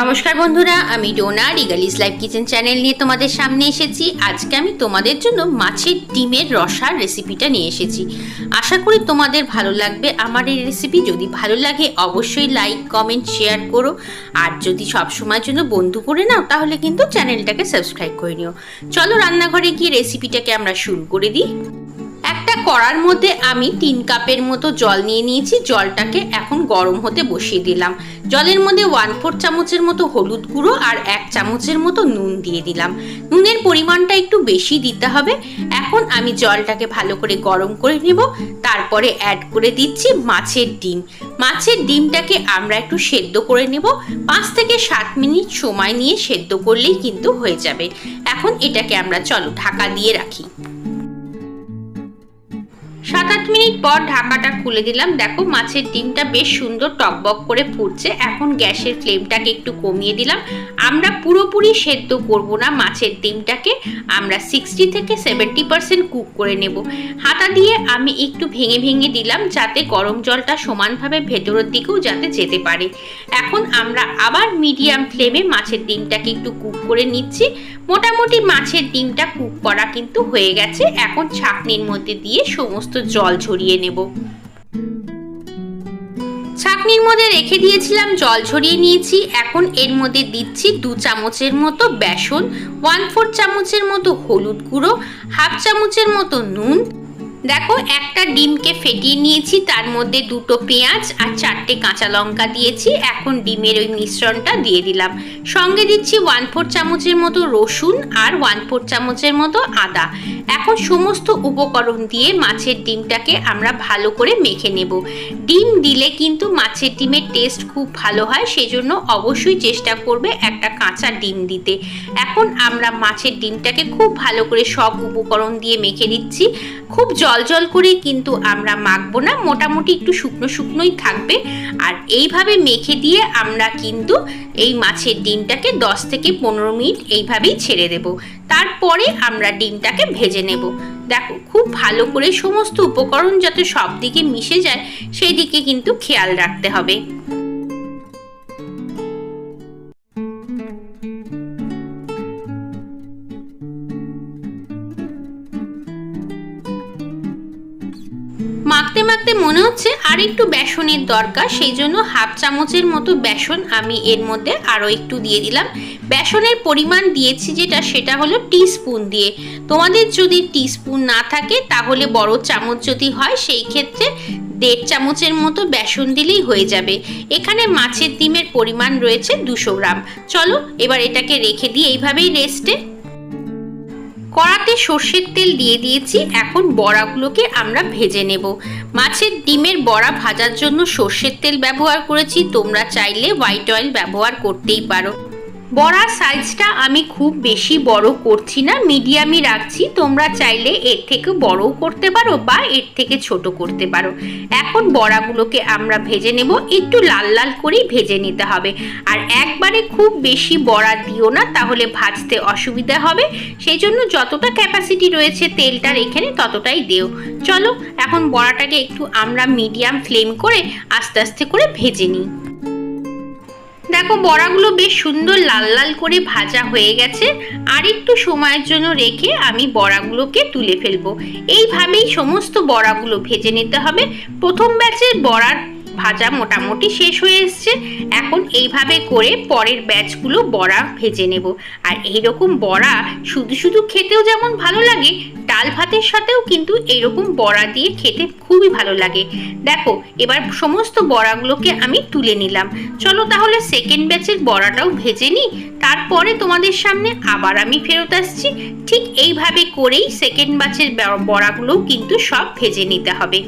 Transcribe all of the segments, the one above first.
নমস্কার বন্ধুরা, আমি ডোনা রিগালিস লাইভ কিচেন চ্যানেল নিয়ে তোমাদের সামনে এসেছি। আজকে আমি তোমাদের জন্য মাছের ডিমের রসার রেসিপিটা নিয়ে এসেছি। আশা করি তোমাদের ভালো লাগবে আমার এই রেসিপি। যদি ভালো লাগে অবশ্যই লাইক, কমেন্ট, শেয়ার করো। আর যদি সব সময়ের জন্য বন্ধু করে নাও তাহলে কিন্তু চ্যানেলটাকে সাবস্ক্রাইব করে নিও। চলো রান্নাঘরে গিয়ে রেসিপিটাকে আমরা শুরু করে দিই। একটা কড়ার মধ্যে আমি 3 কাপের মতো জল নিয়ে নিয়েছি। জলটাকে এখন গরম হতে বসিয়ে দিলাম। জলের মধ্যে 1/4 চামচের মতো হলুদ গুঁড়ো আর 1 চামচের মতো নুন দিয়ে দিলাম। নুনের পরিমাণটা একটু বেশি দিতে হবে। এখন আমি জলটাকে ভালো করে গরম করে নেব। তারপরে অ্যাড করে দিচ্ছি মাছের ডিম। মাছের ডিমটাকে আমরা একটু সেদ্ধ করে নেব। 5 থেকে 7 মিনিট সময় নিয়ে সেদ্ধ করলেই কিন্তু হয়ে যাবে। এখন এটাকে আমরা চলো ঢাকা দিয়ে রাখি। 7-8 মিনিট পর ঢাকাটা খুলে দিলাম। দেখো মাছের ডিমটা বেশ সুন্দর টকবক করে ফুটছে। এখন গ্যাসের ফ্লেমটাকে একটু কমিয়ে দিলাম। আমরা পুরোপুরি সেদ্ধ করব না মাছের ডিমটাকে, আমরা 60 থেকে 70% কুক করে নেব। হাতা দিয়ে আমি একটু ভেঙে ভেঙে দিলাম যাতে গরম জলটা সমানভাবে ভেতরের দিকেও যাতে যেতে পারে। এখন আমরা আবার মিডিয়াম ফ্লেমে মাছের ডিমটাকে একটু কুক করে নিচ্ছি। মোটামুটি মাছের ডিমটা কুক করা কিন্তু হয়ে গেছে। এখন ছাঁকনির মধ্যে দিয়ে সমস্ত জল ঝরিয়ে নেব। ছাঁকনির মধ্যে রেখে দিয়েছিলাম, জল ঝরিয়ে নিয়েছি। এখন এর মধ্যে দিচ্ছি 2 চামচের মতো বেসন, 1/4 চামচের মতো হলুদ গুঁড়ো, 1/2 চামচের মতো নুন। দেখো একটা ডিমকে ফেটিয়ে নিয়েছি, তার মধ্যে 2টো পেঁয়াজ আর 4টে কাঁচা লঙ্কা দিয়েছি। এখন ডিমের ওই মিশ্রণটা দিয়ে দিলাম। সঙ্গে দিচ্ছি 1/4 চামচের মতো রসুন আর 1/4 চামচের মতো আদা। এখন সমস্ত উপকরণ দিয়ে মাছের ডিমটাকে আমরা ভালো করে মেখে নেব। ডিম দিলে কিন্তু মাছের ডিমের টেস্ট খুব ভালো হয়, সেজন্য অবশ্যই চেষ্টা করবে একটা কাঁচা ডিম দিতে। এখন আমরা মাছের ডিমটাকে খুব ভালো করে সব উপকরণ দিয়ে মেখে দিচ্ছি। খুব জল জল করে কিন্তু আমরা মাখবো না, মোটামুটি একটু শুকনো শুকনোই থাকবে। আর এইভাবে মেখে দিয়ে আমরা কিন্তু এই মাছের ডিমটাকে 10 থেকে 15 মিনিট এইভাবেই ছেড়ে দেব। তারপরে আমরা ডিমটাকে ভেজে নেব। দেখো খুব ভালো করে সমস্ত উপকরণ যাতে সব দিকে মিশে যায় সেই দিকে কিন্তু খেয়াল রাখতে হবে। মাখতে মাখতে মনে হচ্ছে আর একটু বেসনের দরকার, সেই জন্য 1/2 চামচের মতো বেসন আমি এর মধ্যে আরও একটু দিয়ে দিলাম। বেসনের পরিমাণ দিয়েছি সেটা হলো টিস্পুন দিয়ে। তোমাদের যদি টিস্পুন না থাকে তাহলে বড় চামচ যদি হয় সেই ক্ষেত্রে 1.5 চামচের মতো বেসন দিলেই হয়ে যাবে। এখানে মাছের ডিমের পরিমাণ রয়েছে 200 গ্রাম। চলো এবার এটাকে রেখে দিই এইভাবেই রেস্টে। কড়াতে সর্ষের তেল দিয়ে দিয়েছি। এখন বড়াগুলোকে আমরা ভেজে নেব। মাছের ডিমের বড়া ভাজার জন্য সর্ষের তেল ব্যবহার করেছি, তোমরা চাইলে হোয়াইট অয়েল ব্যবহার করতেই পারো। বড়ার সাইজটা আমি খুব বেশি বড় করছি না, মিডিয়ামই রাখছি। তোমরা চাইলে এর থেকে বড়ও করতে পারো বা এর থেকে ছোট করতে পারো। এখন বড়াগুলোকে আমরা ভেজে নেব। একটু লাল লাল করেই ভেজে নিতে হবে। আর একবারে খুব বেশি বড়া দিও না, তাহলে ভাজতে অসুবিধা হবে। সেই জন্য যতটা ক্যাপাসিটি রয়েছে তেলটার এখানে ততটাই দিও। চলো এখন বড়াটাকে একটু আমরা মিডিয়াম ফ্লেম করে আস্তে আস্তে করে ভেজে নিই। দেখো বড়াগুলো বেশ সুন্দর লাল লাল করে ভাজা হয়ে গেছে। আর একটু সময়ের জন্য রেখে আমি বড়াগুলোকে তুলে ফেলবো। এইভাবেই সমস্ত বড়াগুলো ভেজে নিতে হবে। প্রথম ব্যাচের বড়ার ভাজা মোটামুটি শেষ হয়ে এসছে। এখন এইভাবে করে পরের ব্যাচগুলো বড়া ভেজে নেব। আর এইরকম বড়া শুধু শুধু খেতেও যেমন ভালো লাগে, ডাল ভাতের সাথেও কিন্তু এইরকম বড়া দিয়ে খেতে খুবই ভালো লাগে। দেখো এবার সমস্ত বড়াগুলোকে আমি তুলে নিলাম। চলো তাহলে সেকেন্ড ব্যাচের বড়াটাও ভেজে নিই, তারপরে তোমাদের সামনে আবার আমি ফেরত আসছি। ঠিক এইভাবে করেই সেকেন্ড ব্যাচের বড়াগুলোও কিন্তু সব ভেজে নিতে হবে।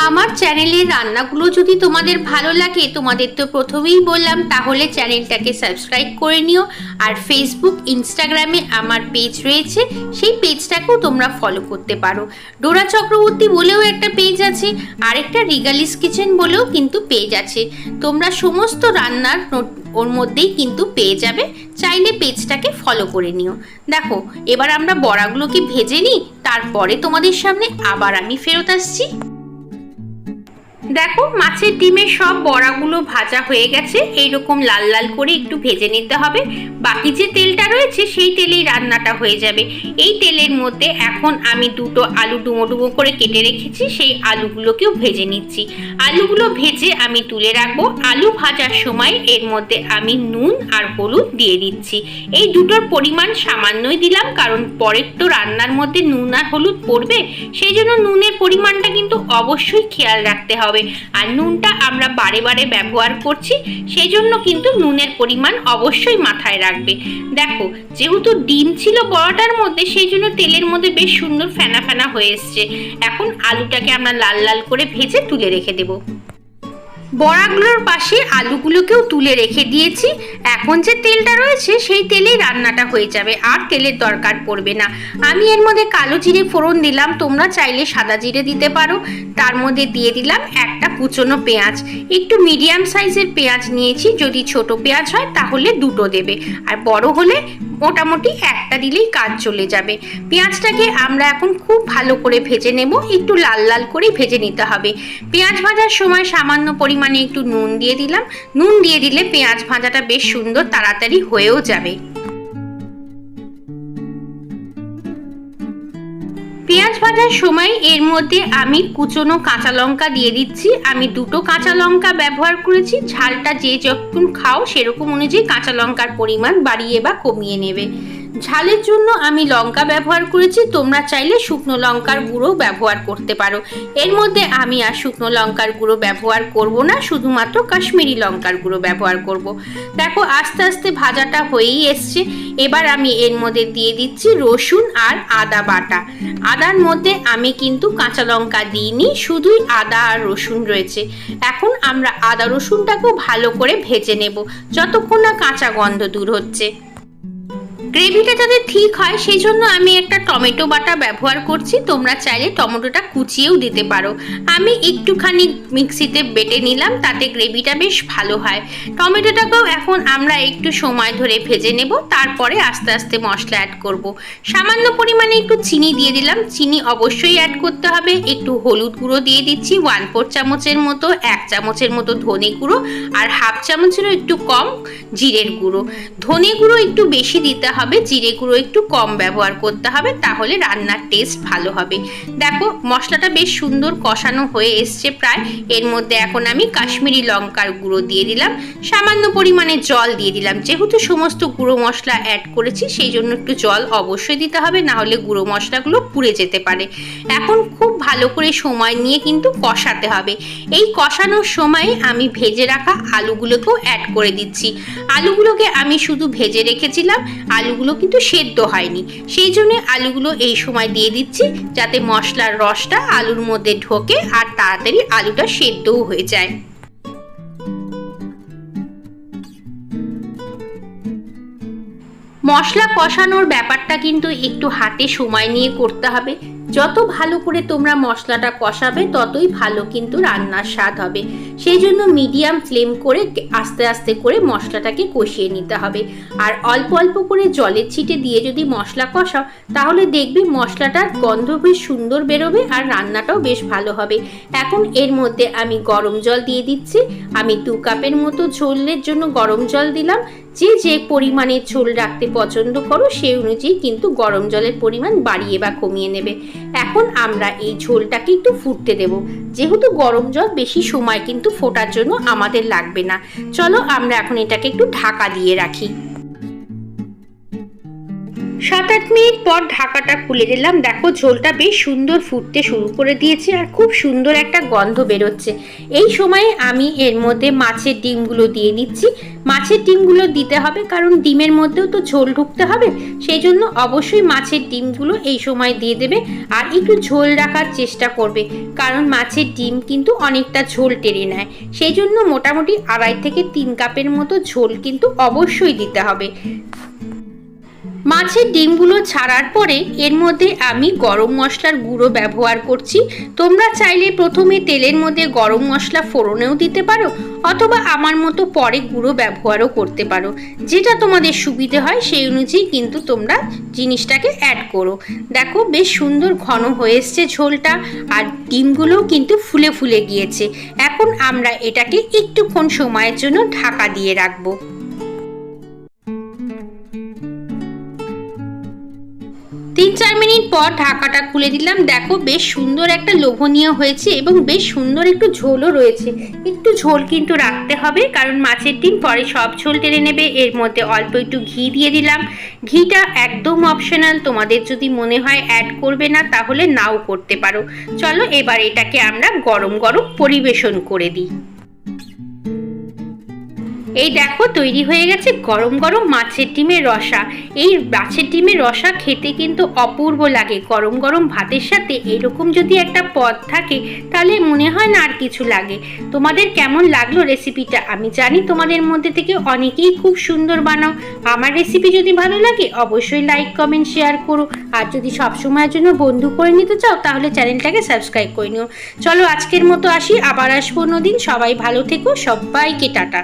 আমার চ্যানেলের রান্নাগুলো যদি তোমাদের ভালো লাগে, তোমাদের তো প্রথমেই বললাম, তাহলে চ্যানেলটাকে সাবস্ক্রাইব করে নিও। আর ফেসবুক, ইনস্টাগ্রামে আমার পেজ রয়েছে, সেই পেজটাকেও তোমরা ফলো করতে পারো। ডোরা চক্রবর্তী বলেও একটা পেজ আছে, আরেকটা রিগালিস কিচেন বলেও কিন্তু পেজ আছে। তোমরা সমস্ত রান্নার ওর মধ্যেই কিন্তু পেয়ে যাবে, চাইলে পেজটাকে ফলো করে নিও। দেখো এবার আমরা বড়াগুলোকে ভেজে নিই, তারপরে তোমাদের সামনে আবার আমি ফেরত আসছি। দেখো মাছের ডিমের সব বড়াগুলো ভাজা হয়ে গেছে, এইরকম লাল লাল করে একটু ভেজে নিতে হবে। বাকি যে তেলটা রয়েছে সেই তেলেই রান্নাটা হয়ে যাবে। এই তেলের মধ্যে এখন আমি দুটো আলু ডুমো ডুমো করে কেটে রেখেছি, সেই আলুগুলোকেও ভেজে নিচ্ছি। আলুগুলো ভেজে আমি তুলে রাখবো। আলু ভাজার সময় এর মধ্যে আমি নুন আর হলুদ দিয়ে দিচ্ছি। এই দুটোর পরিমাণ সামান্যই দিলাম, কারণ পরের তো রান্নার মধ্যে নুন আর হলুদ পড়বে, সেই জন্য নুনের পরিমাণটা কিন্তু অবশ্যই খেয়াল রাখতে হবে। আর নুনটা আমরা বারে বারে ব্যবহার করছি, সেই জন্য কিন্তু নুনের পরিমাণ অবশ্যই মাথায় রাখবে। দেখো যেহেতু ডিম ছিল বড়াটার মধ্যে, সেই জন্য তেলের মধ্যে বেশ সুন্দর ফেনা ফেনা হয়ে এসছে। এখন আলুটাকে আমরা লাল লাল করে ভেজে তুলে রেখে দেবো। বড়াগুলোর পাশে আলুগুলোকেও তুলে রেখে দিয়েছি। এখন যে তেলটা রয়েছে সেই তেলেই রান্নাটা হয়ে যাবে, আর তেলের দরকার পড়বে না। আমি এর মধ্যে কালো জিরে ফোড়ন দিলাম, তোমরা চাইলে সাদা জিরে দিতে পারো। তার মধ্যে দিয়ে দিলাম একটা কুচনো পেঁয়াজ, একটু মিডিয়াম সাইজের পেঁয়াজ নিয়েছি। যদি ছোট পেঁয়াজ হয় তাহলে দুটো দেবে, আর বড় হলে মোটামুটি একটা দিলেই কাজ চলে যাবে। পেঁয়াজটাকে আমরা এখন খুব ভালো করে ভেজে নেব, একটু লাল লাল করে ভেজে নিতে হবে। পেঁয়াজ ভাজার সময় সামান্য পরিমাণে একটু নুন দিয়ে দিলাম। নুন দিয়ে দিলে পেঁয়াজ ভাজাটা বেশ সুন্দর তাড়াতাড়ি হয়েও যাবে। পেঁয়াজ ভাজার সময় এর মধ্যে আমি কুচনো কাঁচা লঙ্কা দিয়ে দিচ্ছি। আমি দুটো কাঁচা লঙ্কা ব্যবহার করেছি। ঝালটা যে যখন খাও সেরকম অনুযায়ী কাঁচা লঙ্কার পরিমাণ বাড়িয়ে বা কমিয়ে নেবে। ঝালের জন্য আমি লঙ্কা ব্যবহার করেছি, তোমরা চাইলে শুকনো লঙ্কার গুঁড়ো ব্যবহার করতে পারো। এর মধ্যে আমি আর শুকনো লঙ্কার গুঁড়ো ব্যবহার করব না, শুধুমাত্র কাশ্মীরি লঙ্কার গুঁড়ো ব্যবহার করব। দেখো আস্তে আস্তে ভাজাটা হয়েই এসছে। এবার আমি এর মধ্যে দিয়ে দিচ্ছি রসুন আর আদা বাটা। আদার মধ্যে আমি কিন্তু কাঁচা লঙ্কা দিইনি, শুধুই আদা আর রসুন রয়েছে। এখন আমরা আদা রসুনটাকেও ভালো করে ভেজে নেব, যতক্ষণ না কাঁচা গন্ধ দূর হচ্ছে। গ্রেভিটা যাতে ঠিক হয় সেই জন্য আমি একটা টমেটো বাটা ব্যবহার করছি। তোমরা চাইলে টমেটোটা কুচিয়েও দিতে পারো। আমি একটুখানি মিক্সিতে বেটে নিলাম, তাতে গ্রেভিটা বেশ ভালো হয়। টমেটোটাকেও এখন আমরা একটু সময় ধরে ভেজে নেব, তারপরে আস্তে আস্তে মশলা অ্যাড করব। সামান্য পরিমাণে একটু চিনি দিয়ে দিলাম, চিনি অবশ্যই অ্যাড করতে হবে। একটু হলুদ গুঁড়ো দিয়ে দিচ্ছি 1/4 চামচের মতো, 1 চামচের মতো ধনে গুঁড়ো, আর 1/2 চামচেরও একটু কম জিরের গুঁড়ো। ধনে গুঁড়ো একটু বেশি দিতে হবে, জিরে গুঁড়ো একটু কম ব্যবহার করতে হবে, তাহলে রান্নার টেস্ট ভালো হবে। দেখো মশলাটা বেশ সুন্দর কষানো হয়ে এসছে প্রায়। এর মধ্যে এখন আমি কাশ্মীরি লঙ্কার গুঁড়ো দিয়ে দিলাম, সামান্য পরিমাণে জল দিয়ে দিলাম। যেহেতু সমস্ত গুঁড়ো মশলা অ্যাড করেছি সেই জন্য একটু জল অবশ্যই দিতে হবে, না হলে গুঁড়ো মশলাগুলো পুড়ে যেতে পারে। এখন খুব ভালো করে সময় নিয়ে কিন্তু কষাতে হবে। এই কষানোর সময় আমি ভেজে রাখা আলুগুলোকেও অ্যাড করে দিচ্ছি। আলুগুলোকে আমি শুধু ভেজে রেখেছিলাম, আলুগুলো কিন্তু সেদ্ধ হয়নি, সেই জন্য আলুগুলো এই সময় দিয়ে দিচ্ছি, যাতে মশলার রসটা আলুর মধ্যে ঢোকে আর তাড়াতাড়ি আলুটা সেদ্ধও হয়ে যায়। মশলা কষানোর ব্যাপারটা কিন্তু একটু হাতে সময় নিয়ে করতে হবে। যত ভালো করে তোমরা মশলাটা কষাবে ততই ভালো কিন্তু রান্নার স্বাদ হবে। সেই জন্য মিডিয়াম ফ্লেম করে আস্তে আস্তে করে মশলাটাকে কষিয়ে নিতে হবে। আর অল্প অল্প করে জলের ছিটে দিয়ে যদি মশলা কষাও তাহলে দেখবি মশলাটার গন্ধ বেশ সুন্দর বেরোবে আর রান্নাটাও বেশ ভালো হবে। এখন এর মধ্যে আমি গরম জল দিয়ে দিচ্ছি। আমি 2 কাপের মতো ঝোলের জন্য গরম জল দিলাম। যে যে পরিমাণে ঝোল রাখতে পছন্দ করো সেই অনুযায়ী কিন্তু গরম জলের পরিমাণ বাড়িয়ে বা কমিয়ে নেবে। এখন আমরা এই ঝোলটাকে একটু ফুটতে দেব। যেহেতু গরম জল বেশি সময় কিন্তু ফোটার জন্য আমাদের লাগবে না। চলো আমরা এখন এটাকে একটু ঢাকা দিয়ে রাখি। 7-8 মিনিট পর ঢাকাটা খুলে দিলাম। দেখো ঝোলটা বেশ সুন্দর ফুটতে শুরু করে দিয়েছে আর খুব সুন্দর একটা গন্ধ বেরোচ্ছে। এই সময়ে আমি এর মধ্যে মাছের ডিমগুলো দিয়ে দিচ্ছি। মাছের ডিমগুলো দিতে হবে কারণ ডিমের মধ্যেও তো ঝোল ঢুকতে হবে, সেই জন্য অবশ্যই মাছের ডিমগুলো এই সময় দিয়ে দেবে। আর একটু ঝোল রাখার চেষ্টা করবে, কারণ মাছের ডিম কিন্তু অনেকটা ঝোল টেনে নেয়। সেই জন্য মোটামুটি 2.5 থেকে 3 কাপের মতো ঝোল কিন্তু অবশ্যই দিতে হবে। মাছের ডিমগুলো ছাড়ার পরে এর মধ্যে আমি গরম মশলার গুঁড়ো ব্যবহার করছি। তোমরা চাইলে প্রথমে তেলের মধ্যে গরম মশলা ফোড়নেও দিতে পারো, অথবা আমার মতো পরে গুঁড়ো ব্যবহারও করতে পারো। যেটা তোমাদের সুবিধে হয় সেই অনুযায়ী কিন্তু তোমরা জিনিসটাকে অ্যাড করো। দেখো বেশ সুন্দর ঘন হয়ে এসছে ঝোলটা, আর ডিমগুলোও কিন্তু ফুলে ফুলে গিয়েছে। এখন আমরা এটাকে একটুক্ষণ সময়ের জন্য ঢাকা দিয়ে রাখবো। 3-4 মিনিট পর ঢাকাটা খুলে দিলাম। দেখো বেশ সুন্দর একটা লোভনীয় হয়েছে এবং বেশ সুন্দর একটু ঝোলও রয়েছে। একটু ঝোল কিন্তু রাখতে হবে, কারণ মাছের ডিম পরে সব ঝোল টেনে নেবে। এর মধ্যে অল্প একটু ঘি দিয়ে দিলাম। ঘিটা একদম অপশনাল, তোমাদের যদি মনে হয় অ্যাড করবে না তাহলে নাও করতে পারো। চলো এবার এটাকে আমরা গরম গরম পরিবেশন করে দিই। এই দেখো তৈরি হয়ে গেছে গরম গরম মাছের ডিমের রসা। এই মাছের ডিমের রসা খেতে কিন্তু অপূর্ব লাগে। গরম গরম ভাতের সাথে এরকম যদি একটা পদ থাকে তাহলে মনে হয় না আর কিছু লাগে। তোমাদের কেমন লাগলো রেসিপিটা? আমি জানি তোমাদের মধ্যে থেকে অনেকেই খুব সুন্দর বানাও। আমার রেসিপি যদি ভালো লাগে অবশ্যই লাইক কমেন্ট শেয়ার করো। আর যদি সবসময়ের জন্য বন্ধু করে নিতে চাও তাহলে চ্যানেলটাকে সাবস্ক্রাইব করে নিও। চলো আজকের মতো আসি, আবার আসবো অন্যদিন। সবাই ভালো থেকো, সবাইকে টাটা।